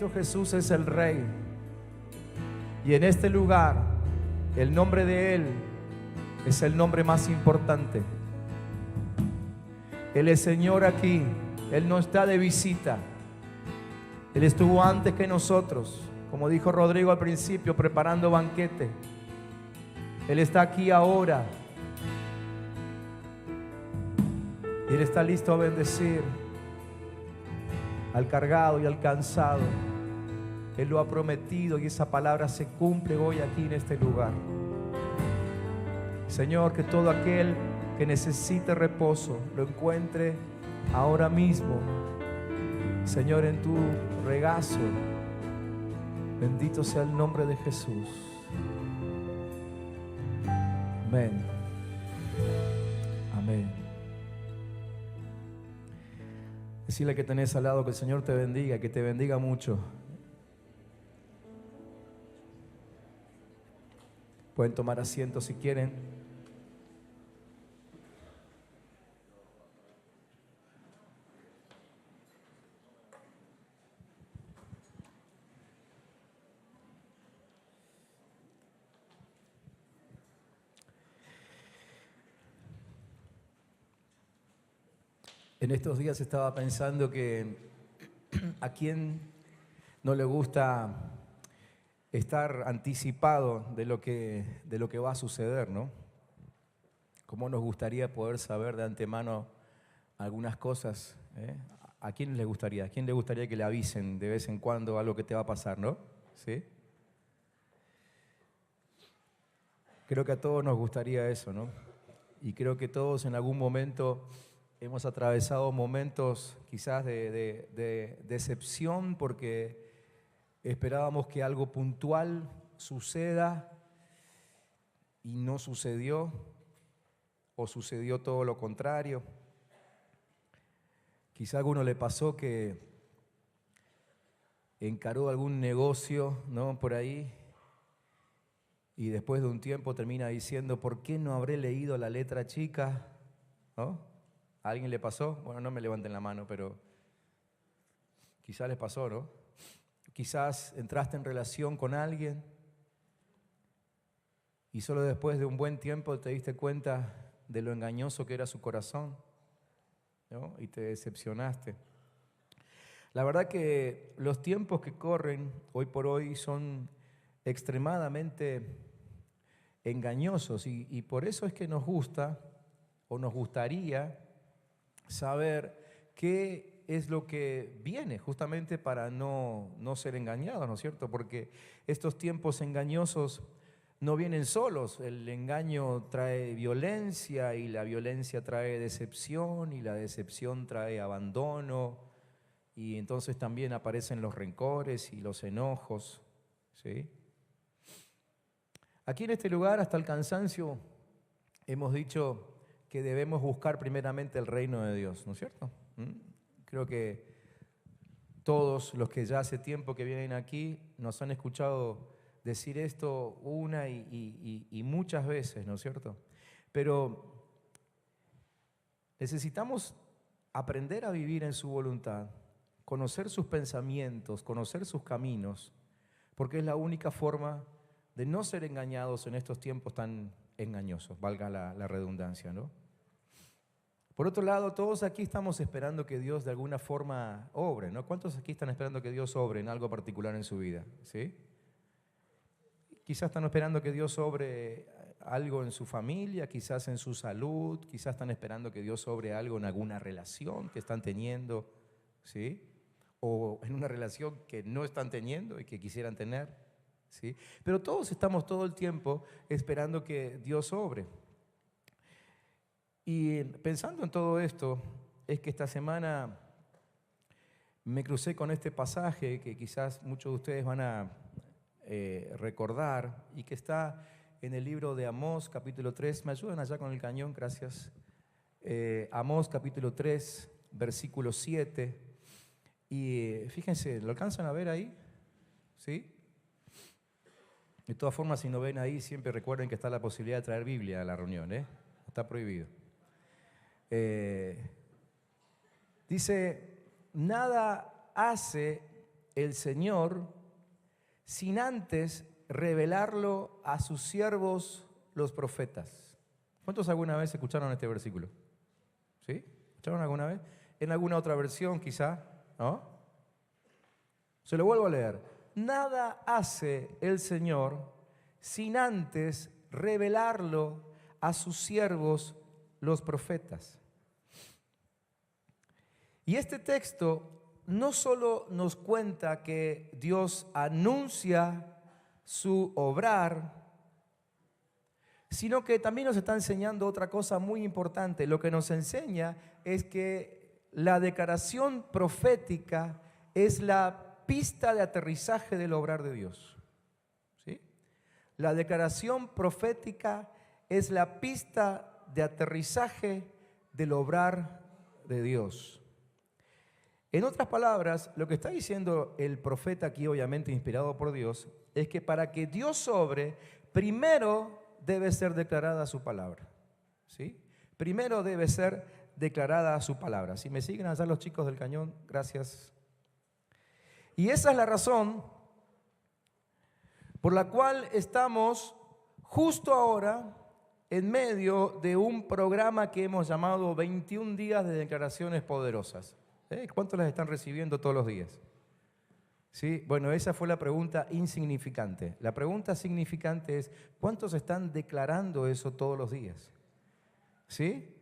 Cristo Jesús es el Rey. Y en este lugar, el nombre de Él es el nombre más importante. Él es Señor aquí. Él no está de visita. Él estuvo antes que nosotros, como dijo Rodrigo al principio, preparando banquete. Él está aquí ahora. Y Él está listo a bendecir al cargado y al cansado. Él lo ha prometido y esa palabra se cumple hoy aquí en este lugar. Señor, que todo aquel que necesite reposo lo encuentre ahora mismo, Señor, en tu regazo. Bendito sea el nombre de Jesús. Amén. Amén. Decirle que tenés al lado que el Señor te bendiga, que te bendiga mucho. Pueden tomar asiento si quieren. En estos días estaba pensando que a quién no le gusta estar anticipado de lo que va a suceder, ¿no? ¿Cómo nos gustaría poder saber de antemano algunas cosas? ¿A quién le gustaría? ¿A quién le gustaría que le avisen de vez en cuando algo que te va a pasar, no? ¿Sí? Creo que a todos nos gustaría eso, ¿no? Y creo que todos en algún momento hemos atravesado momentos quizás de decepción porque esperábamos que algo puntual suceda y no sucedió, o sucedió todo lo contrario. Quizá a alguno le pasó que encaró algún negocio, ¿no?, por ahí, y después de un tiempo termina diciendo, ¿por qué no habré leído la letra chica? ¿No? ¿A alguien le pasó? Bueno, no me levanten la mano, pero quizás les pasó, ¿no? Quizás entraste en relación con alguien y solo después de un buen tiempo te diste cuenta de lo engañoso que era su corazón, ¿no? Y te decepcionaste. La verdad que los tiempos que corren hoy por hoy son extremadamente engañosos y por eso es que nos gusta o nos gustaría saber qué es lo que viene justamente para no ser engañados, ¿no es cierto? Porque estos tiempos engañosos no vienen solos. El engaño trae violencia y la violencia trae decepción y la decepción trae abandono y entonces también aparecen los rencores y los enojos, ¿sí? Aquí en este lugar, hasta el cansancio, hemos dicho que debemos buscar primeramente el reino de Dios, ¿no es cierto? Creo que todos los que ya hace tiempo que vienen aquí nos han escuchado decir esto una y muchas veces, ¿no es cierto? Pero necesitamos aprender a vivir en su voluntad, conocer sus pensamientos, conocer sus caminos, porque es la única forma de no ser engañados en estos tiempos tan engañosos, valga la redundancia, ¿no? Por otro lado, todos aquí estamos esperando que Dios de alguna forma obre, ¿no? ¿Cuántos aquí están esperando que Dios obre en algo particular en su vida? ¿Sí? Quizás están esperando que Dios obre algo en su familia, quizás en su salud, quizás están esperando que Dios obre algo en alguna relación que están teniendo, ¿sí? O en una relación que no están teniendo y que quisieran tener, ¿sí? Pero todos estamos todo el tiempo esperando que Dios obre. Y pensando en todo esto, es que esta semana me crucé con este pasaje que quizás muchos de ustedes van a recordar y que está en el libro de Amós, capítulo 3. ¿Me ayudan allá con el cañón? Gracias. Amós, capítulo 3, versículo 7. Y fíjense, ¿lo alcanzan a ver ahí? ¿Sí? De todas formas, si no ven ahí, siempre recuerden que está la posibilidad de traer Biblia a la reunión, ¿eh? Está prohibido. Dice, nada hace el Señor sin antes revelarlo a sus siervos los profetas. ¿Cuántos alguna vez escucharon este versículo? ¿Sí? ¿Escucharon alguna vez? En alguna otra versión quizá, ¿no? Se lo vuelvo a leer. Nada hace el Señor sin antes revelarlo a sus siervos los profetas. Y este texto no solo nos cuenta que Dios anuncia su obrar, sino que también nos está enseñando otra cosa muy importante. Lo que nos enseña es que la declaración profética es la pista de aterrizaje del obrar de Dios. ¿Sí? La declaración profética es la pista de aterrizaje del obrar de Dios. En otras palabras, lo que está diciendo el profeta aquí, obviamente inspirado por Dios, es que para que Dios obre, primero debe ser declarada su palabra. ¿Sí? Primero debe ser declarada su palabra. Si me siguen allá los chicos del cañón, gracias. Y esa es la razón por la cual estamos justo ahora en medio de un programa que hemos llamado 21 días de declaraciones poderosas. ¿Cuántos las están recibiendo todos los días? ¿Sí? Bueno, esa fue la pregunta insignificante. La pregunta significante es, ¿cuántos están declarando eso todos los días? ¿Sí?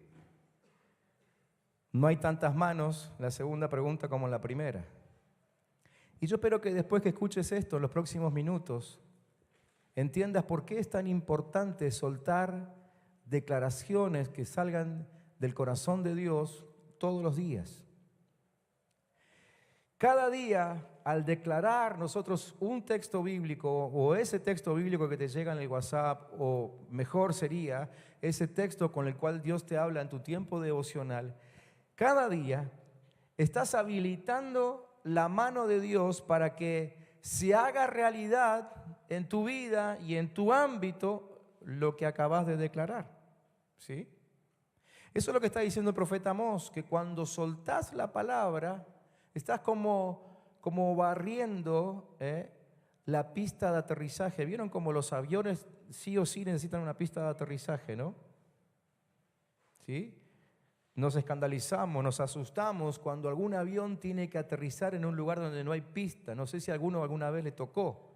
No hay tantas manos, la segunda pregunta como la primera. Y yo espero que después que escuches esto, en los próximos minutos, entiendas por qué es tan importante soltar declaraciones que salgan del corazón de Dios todos los días. Cada día, al declarar nosotros un texto bíblico o ese texto bíblico que te llega en el WhatsApp, o mejor sería ese texto con el cual Dios te habla en tu tiempo devocional, cada día estás habilitando la mano de Dios para que se haga realidad en tu vida y en tu ámbito lo que acabas de declarar. ¿Sí? Eso es lo que está diciendo el profeta Amós, que cuando soltás la palabra, estás como barriendo la pista de aterrizaje. ¿Vieron cómo los aviones sí o sí necesitan una pista de aterrizaje, no? ¿Sí? Nos escandalizamos, nos asustamos cuando algún avión tiene que aterrizar en un lugar donde no hay pista. No sé si a alguno alguna vez le tocó.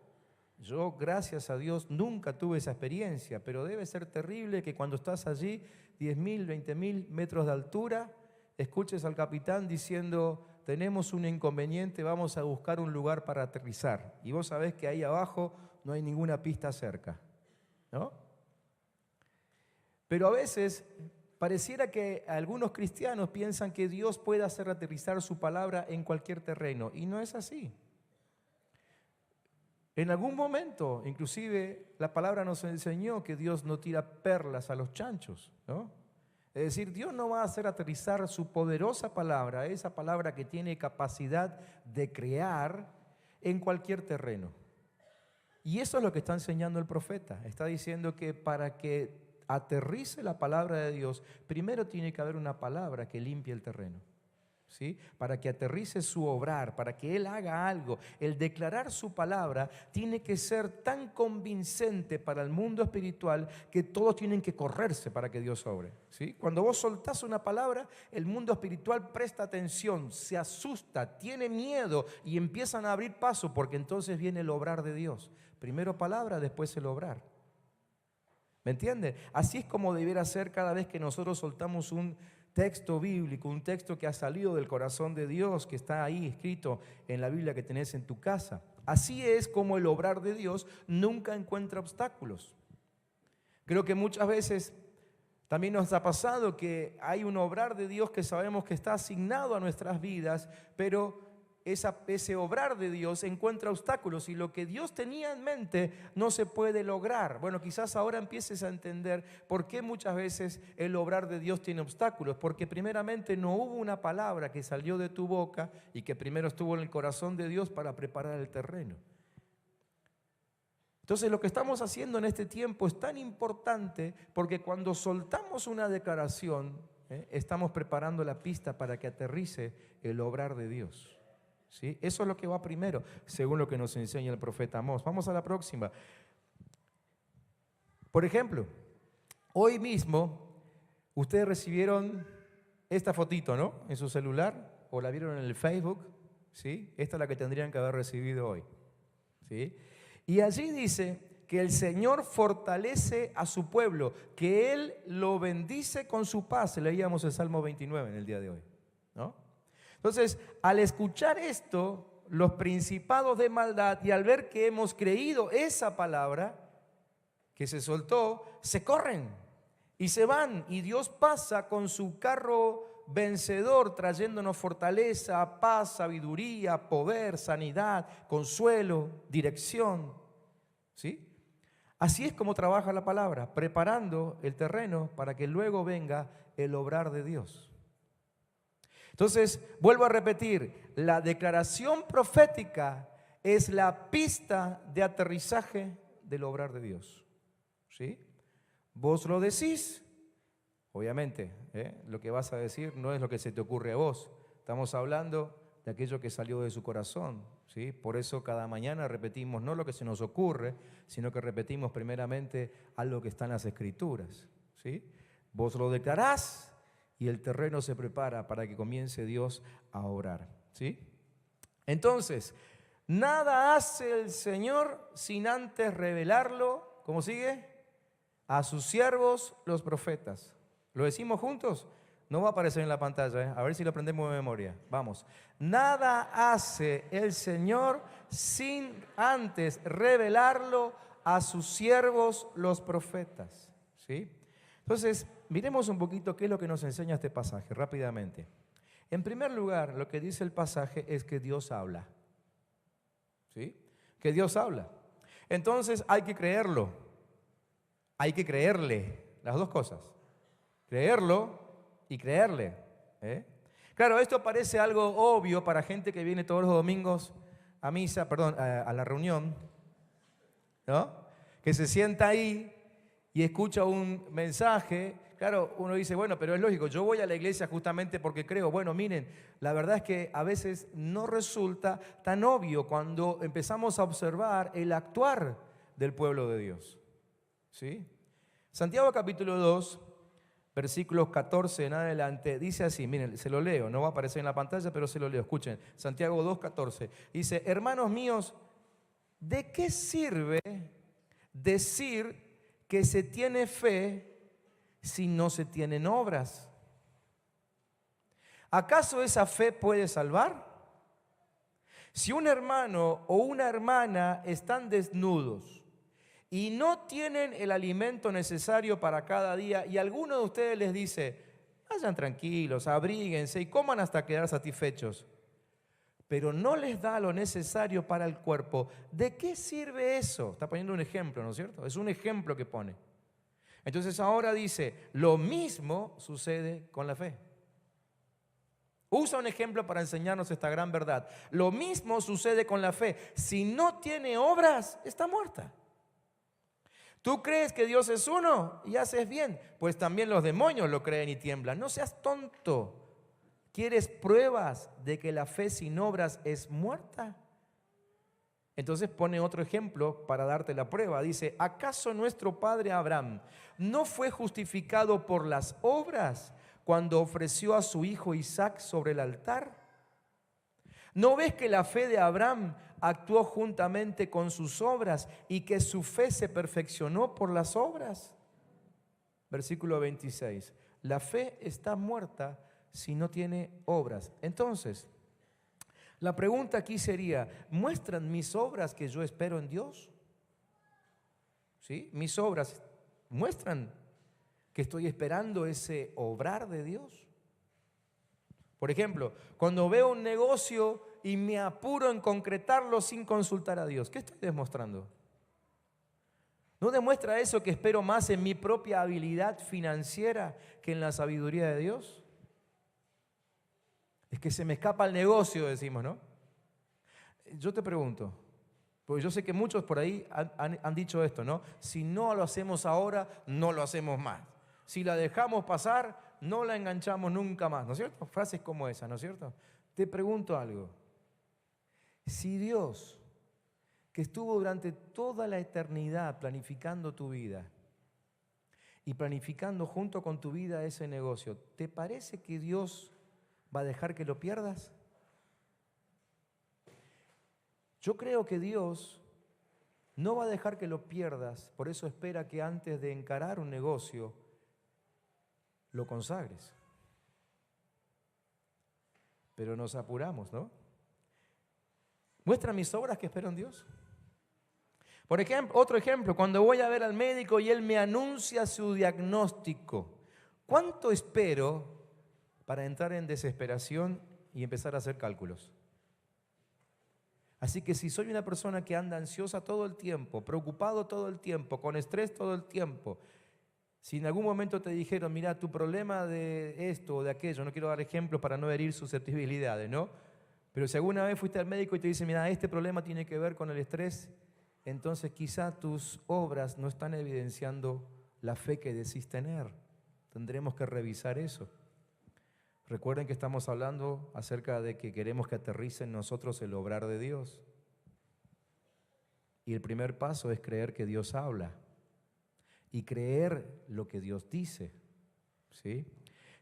Yo, gracias a Dios, nunca tuve esa experiencia, pero debe ser terrible que cuando estás allí, 10.000, 20.000 metros de altura, escuches al capitán diciendo: tenemos un inconveniente, vamos a buscar un lugar para aterrizar. Y vos sabés que ahí abajo no hay ninguna pista cerca, ¿no? Pero a veces pareciera que algunos cristianos piensan que Dios puede hacer aterrizar su palabra en cualquier terreno, y no es así. En algún momento, inclusive, la palabra nos enseñó que Dios no tira perlas a los chanchos, ¿no? Es decir, Dios no va a hacer aterrizar su poderosa palabra, esa palabra que tiene capacidad de crear, en cualquier terreno. Y eso es lo que está enseñando el profeta. Está diciendo que para que aterrice la palabra de Dios, primero tiene que haber una palabra que limpie el terreno. ¿Sí? Para que aterrice su obrar, para que Él haga algo, el declarar su palabra tiene que ser tan convincente para el mundo espiritual que todos tienen que correrse para que Dios obre. ¿Sí? Cuando vos soltás una palabra, el mundo espiritual presta atención, se asusta, tiene miedo y empiezan a abrir paso, porque entonces viene el obrar de Dios. Primero palabra, después el obrar. ¿Me entienden? Así es como debiera ser cada vez que nosotros soltamos un texto bíblico, un texto que ha salido del corazón de Dios, que está ahí escrito en la Biblia que tenés en tu casa. Así es como el obrar de Dios nunca encuentra obstáculos. Creo que muchas veces también nos ha pasado que hay un obrar de Dios que sabemos que está asignado a nuestras vidas, pero ese obrar de Dios encuentra obstáculos y lo que Dios tenía en mente no se puede lograr. Bueno, quizás ahora empieces a entender por qué muchas veces el obrar de Dios tiene obstáculos, porque primeramente no hubo una palabra que salió de tu boca y que primero estuvo en el corazón de Dios para preparar el terreno. Entonces lo que estamos haciendo en este tiempo es tan importante, porque cuando soltamos una declaración, estamos preparando la pista para que aterrice el obrar de Dios. ¿sí? Eso es lo que va primero, según lo que nos enseña el profeta Amós. Vamos a la próxima. Por ejemplo, hoy mismo ustedes recibieron esta fotito, ¿no? En su celular, o la vieron en el Facebook, ¿sí? Esta es la que tendrían que haber recibido hoy, ¿sí? Y allí dice que el Señor fortalece a su pueblo, que Él lo bendice con su paz. Leíamos el Salmo 29 en el día de hoy, ¿no? Entonces, al escuchar esto, los principados de maldad, y al ver que hemos creído esa palabra que se soltó, se corren y se van, y Dios pasa con su carro vencedor trayéndonos fortaleza, paz, sabiduría, poder, sanidad, consuelo, dirección, ¿sí? Así es como trabaja la palabra, preparando el terreno para que luego venga el obrar de Dios. Entonces, vuelvo a repetir, la declaración profética es la pista de aterrizaje del obrar de Dios, ¿sí? Vos lo decís, obviamente, lo que vas a decir no es lo que se te ocurre a vos. Estamos hablando de aquello que salió de su corazón, ¿sí? Por eso cada mañana repetimos no lo que se nos ocurre, sino que repetimos primeramente algo que está en las Escrituras, ¿sí? Vos lo declarás y el terreno se prepara para que comience Dios a obrar, ¿sí? Entonces, nada hace el Señor sin antes revelarlo, ¿cómo sigue? A sus siervos los profetas. ¿Lo decimos juntos? No va a aparecer en la pantalla, a ver si lo aprendemos de memoria. Vamos. Nada hace el Señor sin antes revelarlo a sus siervos los profetas, ¿sí? Entonces, miremos un poquito qué es lo que nos enseña este pasaje rápidamente. En primer lugar, lo que dice el pasaje es que Dios habla, ¿sí? Que Dios habla. Entonces hay que creerlo, hay que creerle, las dos cosas, creerlo y creerle, Claro, esto parece algo obvio para gente que viene todos los domingos a misa, a la reunión, ¿no? Que se sienta ahí y escucha un mensaje. Claro, uno dice, bueno, pero es lógico, yo voy a la iglesia justamente porque creo. Bueno, miren, la verdad es que a veces no resulta tan obvio cuando empezamos a observar el actuar del pueblo de Dios, ¿sí? Santiago capítulo 2, versículos 14 en adelante, dice así, miren, se lo leo, no va a aparecer en la pantalla, pero se lo leo, escuchen, Santiago 2, 14, dice, hermanos míos, ¿de qué sirve decir que se tiene fe si no se tienen obras? ¿Acaso esa fe puede salvar? Si un hermano o una hermana están desnudos y no tienen el alimento necesario para cada día, y alguno de ustedes les dice, vayan tranquilos, abríguense y coman hasta quedar satisfechos, pero no les da lo necesario para el cuerpo, ¿de qué sirve eso? Está poniendo un ejemplo, ¿no es cierto? Es un ejemplo que pone. Entonces ahora dice, lo mismo sucede con la fe. Usa un ejemplo para enseñarnos esta gran verdad. Lo mismo sucede con la fe. Si no tiene obras, está muerta. ¿Tú crees que Dios es uno y haces bien? Pues también los demonios lo creen y tiemblan. No seas tonto. ¿Quieres pruebas de que la fe sin obras es muerta? Entonces pone otro ejemplo para darte la prueba. Dice, ¿acaso nuestro padre Abraham no fue justificado por las obras cuando ofreció a su hijo Isaac sobre el altar? ¿No ves que la fe de Abraham actuó juntamente con sus obras y que su fe se perfeccionó por las obras? Versículo 26. La fe está muerta si no tiene obras. Entonces, la pregunta aquí sería, ¿muestran mis obras que yo espero en Dios? ¿Sí? Mis obras muestran que estoy esperando ese obrar de Dios. Por ejemplo, cuando veo un negocio y me apuro en concretarlo sin consultar a Dios, ¿qué estoy demostrando? ¿No demuestra eso que espero más en mi propia habilidad financiera que en la sabiduría de Dios? Es que se me escapa el negocio, decimos, ¿no? Yo te pregunto, porque yo sé que muchos por ahí han dicho esto, ¿no? Si no lo hacemos ahora, no lo hacemos más. Si la dejamos pasar, no la enganchamos nunca más, ¿no es cierto? Frases como esa, ¿no es cierto? Te pregunto algo. Si Dios, que estuvo durante toda la eternidad planificando tu vida y planificando junto con tu vida ese negocio, ¿te parece que Dios va a dejar que lo pierdas? Yo creo que Dios no va a dejar que lo pierdas, por eso espera que antes de encarar un negocio, lo consagres. Pero nos apuramos, ¿no? Muestra mis obras que espero en Dios. Por ejemplo, otro ejemplo, cuando voy a ver al médico y él me anuncia su diagnóstico, ¿cuánto espero para entrar en desesperación y empezar a hacer cálculos? Así que si soy una persona que anda ansiosa todo el tiempo, preocupado todo el tiempo, con estrés todo el tiempo, si en algún momento te dijeron, mira, tu problema de esto o de aquello, no quiero dar ejemplos para no herir susceptibilidades, ¿no? Pero si alguna vez fuiste al médico y te dice, mira, este problema tiene que ver con el estrés, entonces quizá tus obras no están evidenciando la fe que decís tener. Tendremos que revisar eso. Recuerden que estamos hablando acerca de que queremos que aterrice en nosotros el obrar de Dios. Y el primer paso es creer que Dios habla y creer lo que Dios dice, ¿sí?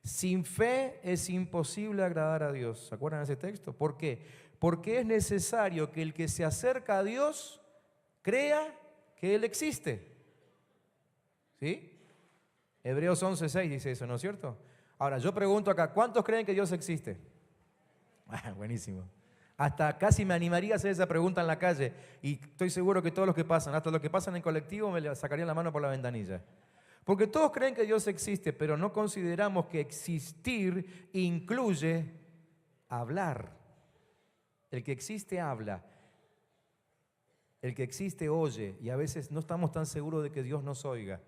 Sin fe es imposible agradar a Dios. ¿Se acuerdan de ese texto? ¿Por qué? Porque es necesario que el que se acerca a Dios crea que Él existe. ¿Sí? Hebreos 11:6 dice eso, ¿no es cierto? Ahora, yo pregunto acá, ¿cuántos creen que Dios existe? Buenísimo. Hasta casi me animaría a hacer esa pregunta en la calle y estoy seguro que todos los que pasan, hasta los que pasan en colectivo, me sacarían la mano por la ventanilla. Porque todos creen que Dios existe, pero no consideramos que existir incluye hablar. El que existe habla. El que existe oye, y a veces no estamos tan seguros de que Dios nos oiga.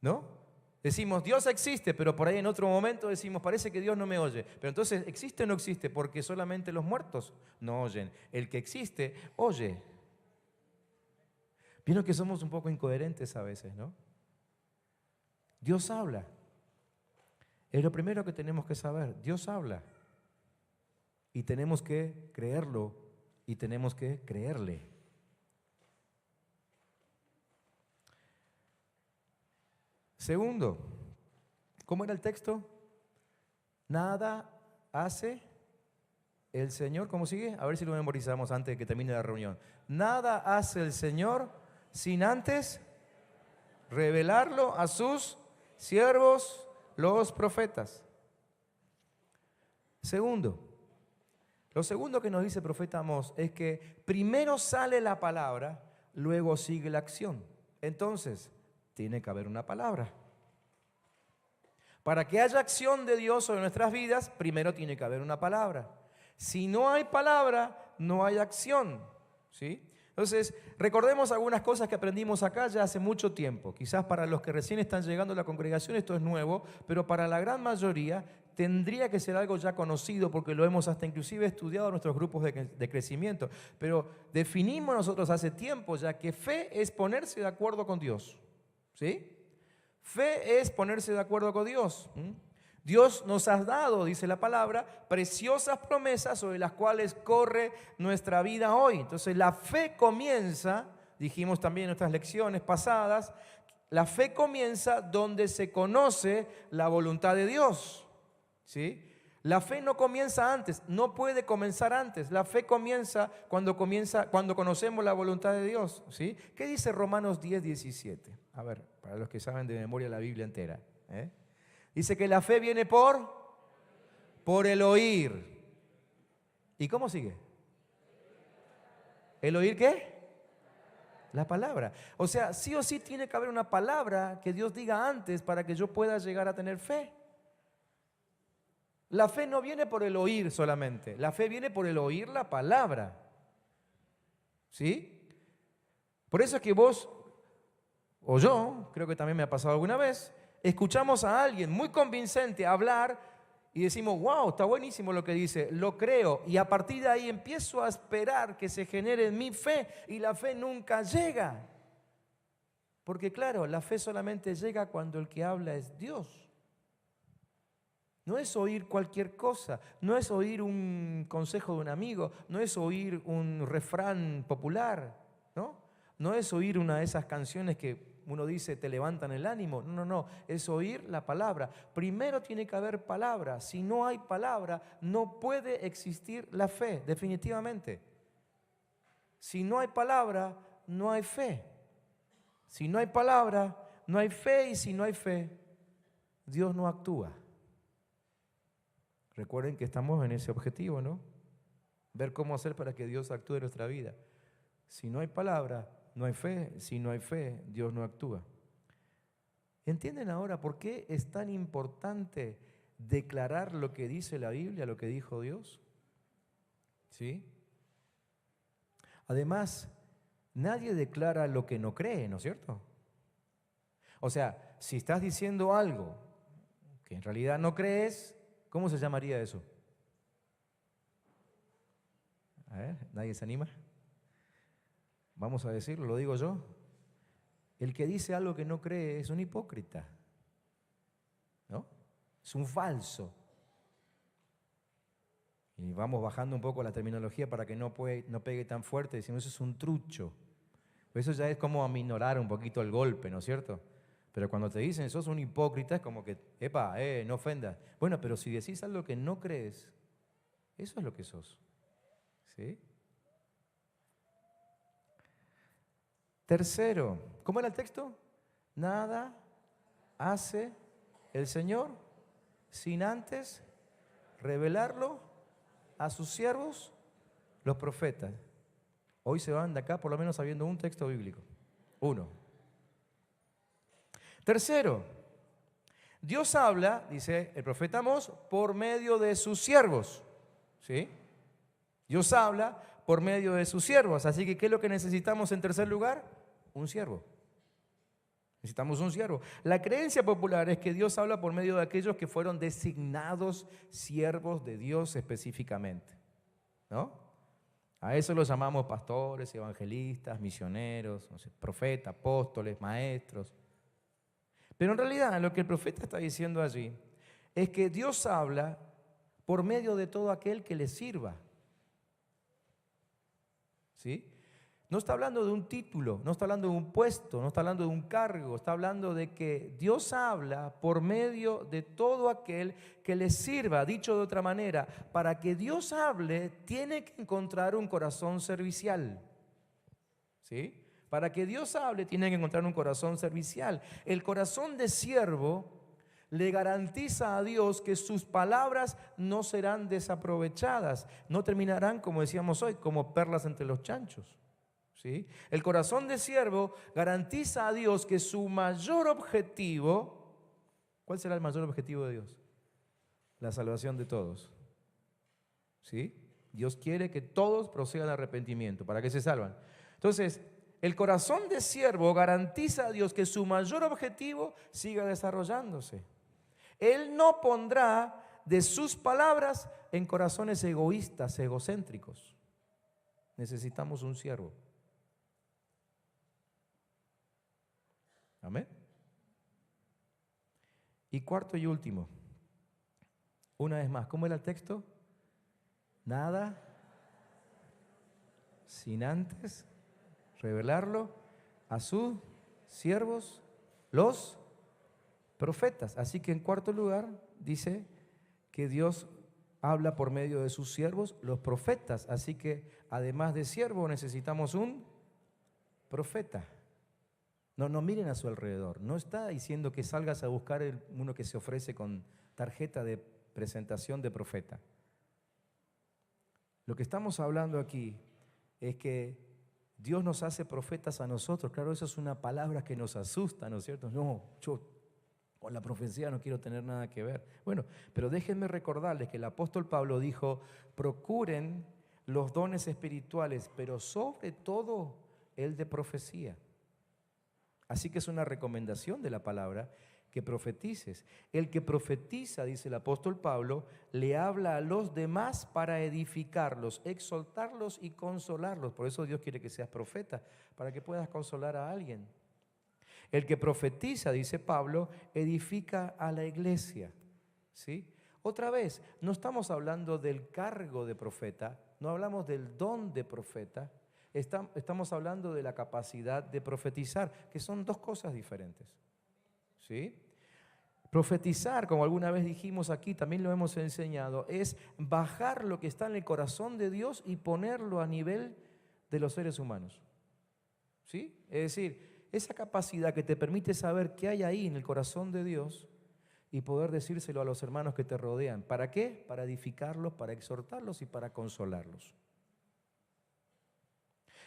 ¿No? Decimos, Dios existe, pero por ahí en otro momento decimos, parece que Dios no me oye. Pero entonces, ¿existe o no existe? Porque solamente los muertos no oyen. El que existe, oye. Vieron que somos un poco incoherentes a veces, ¿no? Dios habla. Es lo primero que tenemos que saber. Dios habla. Y tenemos que creerlo y tenemos que creerle. Segundo, ¿cómo era el texto? Nada hace el Señor, ¿cómo sigue? A ver si lo memorizamos antes de que termine la reunión. Nada hace el Señor sin antes revelarlo a sus siervos, los profetas. Segundo, lo segundo que nos dice el profeta Amós es que primero sale la palabra, luego sigue la acción. Entonces, tiene que haber una palabra. Para que haya acción de Dios sobre nuestras vidas, primero tiene que haber una palabra. Si no hay palabra, no hay acción, ¿sí? Entonces, recordemos algunas cosas que aprendimos acá ya hace mucho tiempo. Quizás para los que recién están llegando a la congregación esto es nuevo, pero para la gran mayoría tendría que ser algo ya conocido porque lo hemos hasta inclusive estudiado en nuestros grupos de crecimiento. Pero definimos nosotros hace tiempo ya que fe es ponerse de acuerdo con Dios. ¿Sí? Fe es ponerse de acuerdo con Dios. Dios nos ha dado, dice la palabra, preciosas promesas sobre las cuales corre nuestra vida hoy. Entonces la fe comienza, dijimos también en nuestras lecciones pasadas, la fe comienza donde se conoce la voluntad de Dios. ¿Sí? La fe no comienza antes, no puede comenzar antes. La fe comienza cuando conocemos la voluntad de Dios. ¿Sí? ¿Qué dice Romanos 10:17? A ver, para los que saben de memoria la Biblia entera. Dice que la fe viene por el oír. ¿Y cómo sigue? ¿El oír qué? La palabra. O sea, sí o sí tiene que haber una palabra que Dios diga antes para que yo pueda llegar a tener fe. La fe no viene por el oír solamente, la fe viene por el oír la palabra. ¿Sí? Por eso es que vos, o yo, creo que también me ha pasado alguna vez, escuchamos a alguien muy convincente hablar y decimos, wow, está buenísimo lo que dice, lo creo, y a partir de ahí empiezo a esperar que se genere en mi fe y la fe nunca llega. Porque claro, la fe solamente llega cuando el que habla es Dios. No es oír cualquier cosa, no es oír un consejo de un amigo, no es oír un refrán popular, ¿no? No es oír una de esas canciones que uno dice te levantan el ánimo. No, no, no, es oír la palabra. Primero tiene que haber palabra. Si no hay palabra, no puede existir la fe, definitivamente. Si no hay palabra, no hay fe. Si no hay palabra, no hay fe, y si no hay fe, Dios no actúa. Recuerden que estamos en ese objetivo, ¿no? Ver cómo hacer para que Dios actúe en nuestra vida. Si no hay palabra, no hay fe. Si no hay fe, Dios no actúa. ¿Entienden ahora por qué es tan importante declarar lo que dice la Biblia, lo que dijo Dios? ¿Sí? Además, nadie declara lo que no cree, ¿no es cierto? O sea, si estás diciendo algo que en realidad no crees, ¿cómo se llamaría eso? A ver, ¿nadie se anima? Vamos a decirlo, lo digo yo. El que dice algo que no cree es un hipócrita, ¿no? Es un falso. Y vamos bajando un poco la terminología para que no pegue tan fuerte. Decimos, eso es un trucho. Eso ya es como aminorar un poquito el golpe, ¿no es cierto? Pero cuando te dicen, sos un hipócrita, es como que, epa, no ofendas. Bueno, pero si decís algo que no crees, eso es lo que sos. ¿Sí? Tercero, ¿cómo era el texto? Nada hace el Señor sin antes revelarlo a sus siervos, los profetas. Hoy se van de acá por lo menos sabiendo un texto bíblico. Uno. Tercero, Dios habla, dice el profeta Amós, por medio de sus siervos. ¿Sí? Dios habla por medio de sus siervos. Así que, ¿qué es lo que necesitamos en tercer lugar? Un siervo. Necesitamos un siervo. La creencia popular es que Dios habla por medio de aquellos que fueron designados siervos de Dios específicamente, ¿no? A eso los llamamos pastores, evangelistas, misioneros, no sé, profetas, apóstoles, maestros. Pero en realidad lo que el profeta está diciendo allí es que Dios habla por medio de todo aquel que le sirva. ¿Sí? No está hablando de un título, no está hablando de un puesto, no está hablando de un cargo, está hablando de que Dios habla por medio de todo aquel que le sirva. Dicho de otra manera, para que Dios hable, tiene que encontrar un corazón servicial. ¿Sí? Para que Dios hable, tiene que encontrar un corazón servicial. El corazón de siervo le garantiza a Dios que sus palabras no serán desaprovechadas, no terminarán, como decíamos hoy, como perlas entre los chanchos. ¿Sí? El corazón de siervo garantiza a Dios que su mayor objetivo, ¿cuál será el mayor objetivo de Dios? La salvación de todos. ¿Sí? Dios quiere que todos procedan al arrepentimiento. ¿Para qué se salvan? Entonces, el corazón de siervo garantiza a Dios que su mayor objetivo siga desarrollándose. Él no pondrá de sus palabras en corazones egoístas, egocéntricos. Necesitamos un siervo. Amén. Y cuarto y último, una vez más, ¿cómo era el texto? Nada sin antes revelarlo a sus siervos, los profetas. Así que en cuarto lugar dice que Dios habla por medio de sus siervos, los profetas. Así que además de siervo necesitamos un profeta. No miren a su alrededor. No está diciendo que salgas a buscar uno que se ofrece con tarjeta de presentación de profeta. Lo que estamos hablando aquí es que Dios nos hace profetas a nosotros. Claro, eso es una palabra que nos asusta, ¿no es cierto? No, yo con la profecía no quiero tener nada que ver. Bueno, pero déjenme recordarles que el apóstol Pablo dijo, procuren los dones espirituales, pero sobre todo el de profecía. Así que es una recomendación de la palabra que profetices. El que profetiza, dice el apóstol Pablo, le habla a los demás para edificarlos, exhortarlos y consolarlos. Por eso Dios quiere que seas profeta, para que puedas consolar a alguien. El que profetiza, dice Pablo, edifica a la iglesia. ¿Sí? Otra vez, no estamos hablando del cargo de profeta, no hablamos del don de profeta, estamos hablando de la capacidad de profetizar, que son dos cosas diferentes. ¿Sí? Profetizar, como alguna vez dijimos aquí, también lo hemos enseñado, es bajar lo que está en el corazón de Dios y ponerlo a nivel de los seres humanos. ¿Sí? Es decir, esa capacidad que te permite saber qué hay ahí en el corazón de Dios y poder decírselo a los hermanos que te rodean. ¿Para qué? Para edificarlos, para exhortarlos y para consolarlos.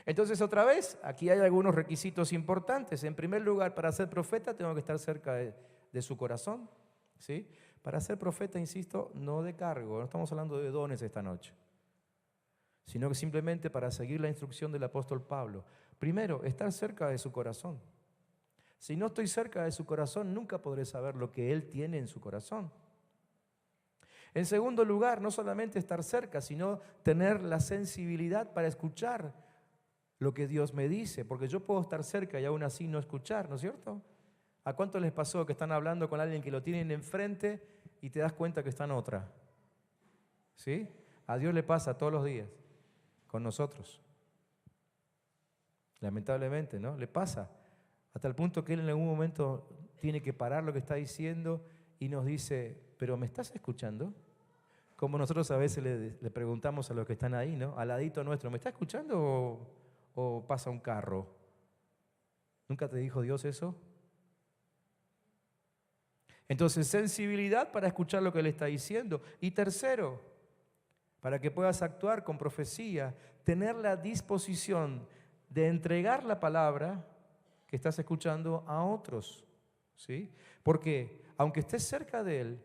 Entonces, otra vez, aquí hay algunos requisitos importantes. En primer lugar, para ser profeta tengo que estar cerca de su corazón, ¿sí? Para ser profeta, insisto, no de cargo, no estamos hablando de dones esta noche, sino que simplemente para seguir la instrucción del apóstol Pablo. Primero, estar cerca de su corazón. Si no estoy cerca de su corazón, nunca podré saber lo que Él tiene en su corazón. En segundo lugar, no solamente estar cerca, sino tener la sensibilidad para escuchar lo que Dios me dice, porque yo puedo estar cerca y aún así no escuchar, ¿no es cierto? ¿A cuánto les pasó que están hablando con alguien que lo tienen enfrente y te das cuenta que está en otra? ¿Sí? A Dios le pasa todos los días, con nosotros. Lamentablemente, ¿no? Le pasa. Hasta el punto que Él en algún momento tiene que parar lo que está diciendo y nos dice, ¿pero me estás escuchando? Como nosotros a veces le preguntamos a los que están ahí, ¿no? Al ladito nuestro, ¿me está escuchando o pasa un carro? ¿Nunca te dijo Dios eso? Entonces, sensibilidad para escuchar lo que Él está diciendo. Y tercero, para que puedas actuar con profecía, tener la disposición de entregar la palabra que estás escuchando a otros, ¿sí? Porque aunque estés cerca de Él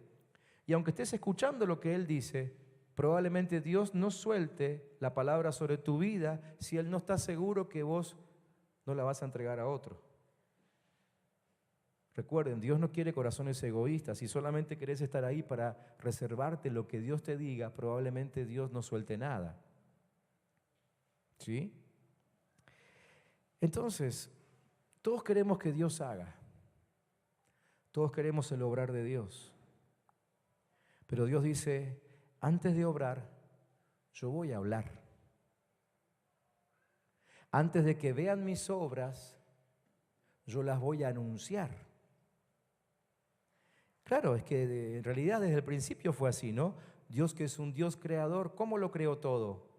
y aunque estés escuchando lo que Él dice, probablemente Dios no suelte la palabra sobre tu vida si Él no está seguro que vos no la vas a entregar a otro. Recuerden, Dios no quiere corazones egoístas. Si solamente querés estar ahí para reservarte lo que Dios te diga, probablemente Dios no suelte nada. ¿Sí? Entonces, todos queremos que Dios haga. Todos queremos el obrar de Dios. Pero Dios dice, antes de obrar, yo voy a hablar. Antes de que vean mis obras, yo las voy a anunciar. Claro, es que en realidad desde el principio fue así, ¿no? Dios, que es un Dios creador, ¿cómo lo creó todo?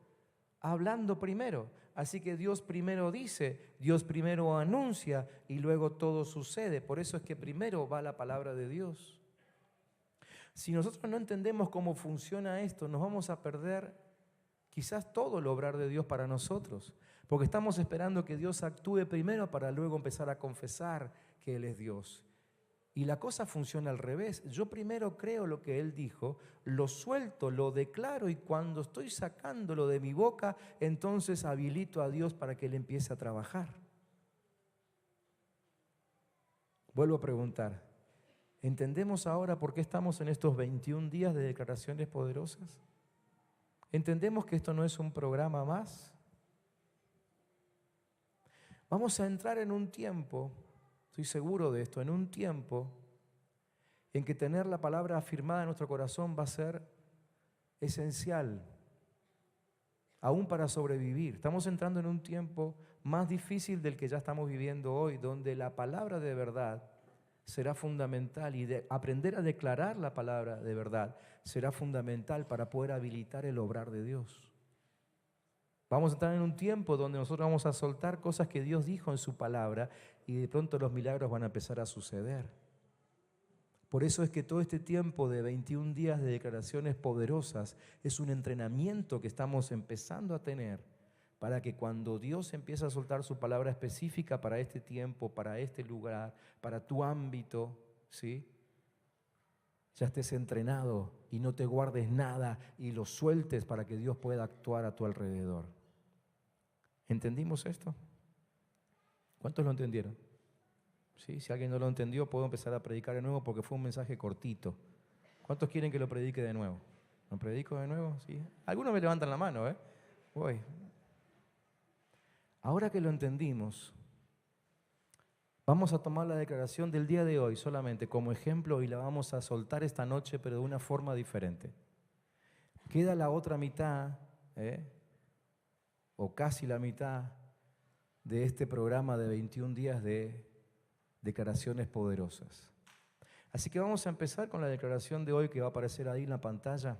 Hablando primero. Así que Dios primero dice, Dios primero anuncia y luego todo sucede. Por eso es que primero va la palabra de Dios. Si nosotros no entendemos cómo funciona esto, nos vamos a perder quizás todo el obrar de Dios para nosotros. Porque estamos esperando que Dios actúe primero para luego empezar a confesar que Él es Dios. Y la cosa funciona al revés. Yo primero creo lo que Él dijo, lo suelto, lo declaro y cuando estoy sacándolo de mi boca, entonces habilito a Dios para que Él empiece a trabajar. Vuelvo a preguntar, ¿entendemos ahora por qué estamos en estos 21 días de declaraciones poderosas? ¿Entendemos que esto no es un programa más? Vamos a entrar en un tiempo, estoy seguro de esto, en un tiempo en que tener la palabra afirmada en nuestro corazón va a ser esencial, aún para sobrevivir. Estamos entrando en un tiempo más difícil del que ya estamos viviendo hoy, donde la palabra de verdad será fundamental y aprender a declarar la palabra de verdad será fundamental para poder habilitar el obrar de Dios. Vamos a entrar en un tiempo donde nosotros vamos a soltar cosas que Dios dijo en su palabra y de pronto los milagros van a empezar a suceder. Por eso es que todo este tiempo de 21 días de declaraciones poderosas es un entrenamiento que estamos empezando a tener para que cuando Dios empiece a soltar su palabra específica para este tiempo, para este lugar, para tu ámbito, ¿sí? Ya estés entrenado y no te guardes nada y lo sueltes para que Dios pueda actuar a tu alrededor. ¿Entendimos esto? ¿Cuántos lo entendieron? ¿Sí? Si alguien no lo entendió, puedo empezar a predicar de nuevo porque fue un mensaje cortito. ¿Cuántos quieren que lo predique de nuevo? ¿Lo predico de nuevo? ¿Sí? Algunos me levantan la mano, ¿eh? Voy. Ahora que lo entendimos, Vamos a tomar la declaración del día de hoy solamente como ejemplo y la vamos a soltar esta noche, pero de una forma diferente. Queda la otra mitad, o casi la mitad, de este programa de 21 días de declaraciones poderosas. Así que vamos a empezar con la declaración de hoy que va a aparecer ahí en la pantalla.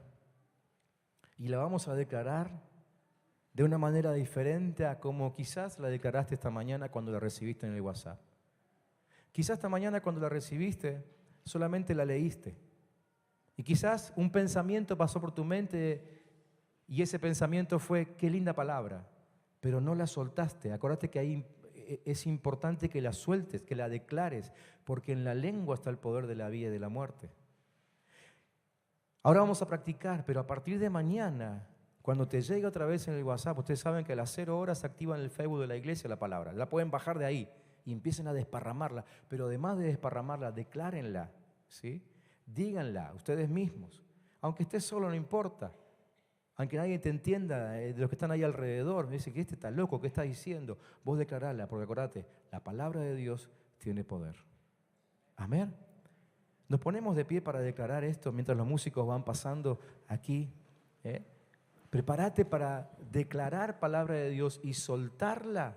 Y la vamos a declarar de una manera diferente a como quizás la declaraste esta mañana cuando la recibiste en el WhatsApp. Quizás esta mañana cuando la recibiste solamente la leíste. Y quizás un pensamiento pasó por tu mente y ese pensamiento fue, qué linda palabra, pero no la soltaste. Acuérdate que ahí es importante que la sueltes, que la declares, porque en la lengua está el poder de la vida y de la muerte. Ahora vamos a practicar, pero a partir de mañana, cuando te llegue otra vez en el WhatsApp, ustedes saben que a las 0 horas se activa en el Facebook de la iglesia la palabra. La pueden bajar de ahí y empiecen a desparramarla, pero además de desparramarla, declárenla, ¿sí? Díganla ustedes mismos. Aunque estés solo, no importa. Aunque nadie te entienda, de los que están ahí alrededor, dice que este está loco, ¿qué está diciendo? Vos declararla, porque acordate, la palabra de Dios tiene poder. Amén. Nos ponemos de pie para declarar esto mientras los músicos van pasando aquí. Prepárate para declarar palabra de Dios y soltarla,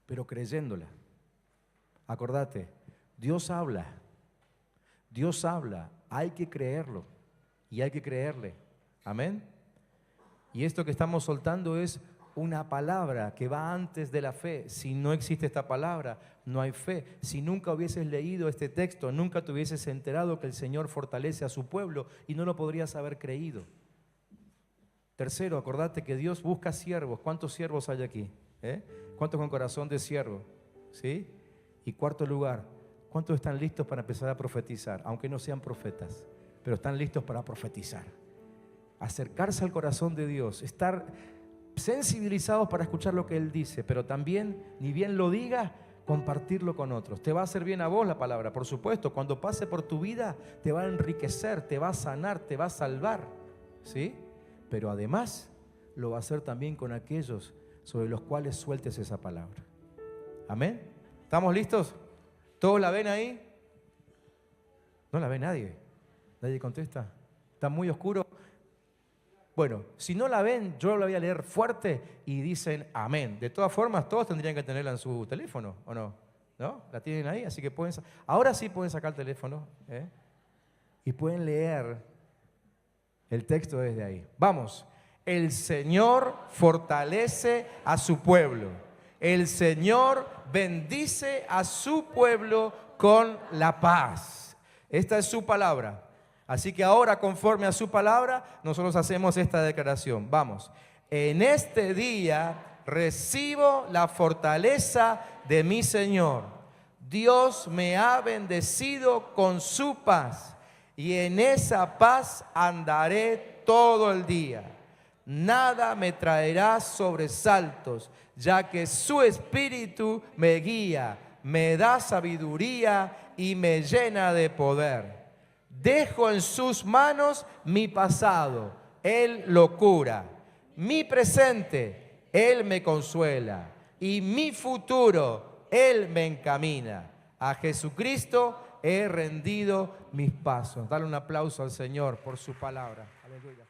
pero creyéndola. Acordate, Dios habla, hay que creerlo y hay que creerle. Amén. Y esto que estamos soltando es una palabra que va antes de la fe. Si no existe esta palabra, no hay fe. Si nunca hubieses leído este texto, nunca te hubieses enterado que el Señor fortalece a su pueblo y no lo podrías haber creído. Tercero, acordate que Dios busca siervos. ¿Cuántos siervos hay aquí? ¿Cuántos con corazón de siervo? ¿Sí? Y cuarto lugar, ¿cuántos están listos para empezar a profetizar? Aunque no sean profetas, pero están listos para profetizar. Acercarse al corazón de Dios, estar sensibilizados para escuchar lo que Él dice, pero también, ni bien lo diga, compartirlo con otros. Te va a hacer bien a vos la palabra, por supuesto. Cuando pase por tu vida, te va a enriquecer, te va a sanar, te va a salvar, ¿sí? Pero además, lo va a hacer también con aquellos sobre los cuales sueltes esa palabra. ¿Amén? ¿Estamos listos? ¿Todos la ven ahí? No la ve nadie. Nadie contesta. Está muy oscuro. Bueno, si no la ven, yo la voy a leer fuerte y dicen amén. De todas formas, todos tendrían que tenerla en su teléfono, ¿o no? ¿No? La tienen ahí, así que pueden... Ahora sí pueden sacar el teléfono, y pueden leer el texto desde ahí. Vamos. El Señor fortalece a su pueblo. El Señor bendice a su pueblo con la paz. Esta es su palabra. Así que ahora, conforme a su palabra, nosotros hacemos esta declaración. Vamos. En este día recibo la fortaleza de mi Señor. Dios me ha bendecido con su paz y en esa paz andaré todo el día. Nada me traerá sobresaltos, ya que su espíritu me guía, me da sabiduría y me llena de poder. Dejo en sus manos mi pasado, Él lo cura. Mi presente, Él me consuela. Y mi futuro, Él me encamina. A Jesucristo he rendido mis pasos. Dale un aplauso al Señor por su palabra. Aleluya.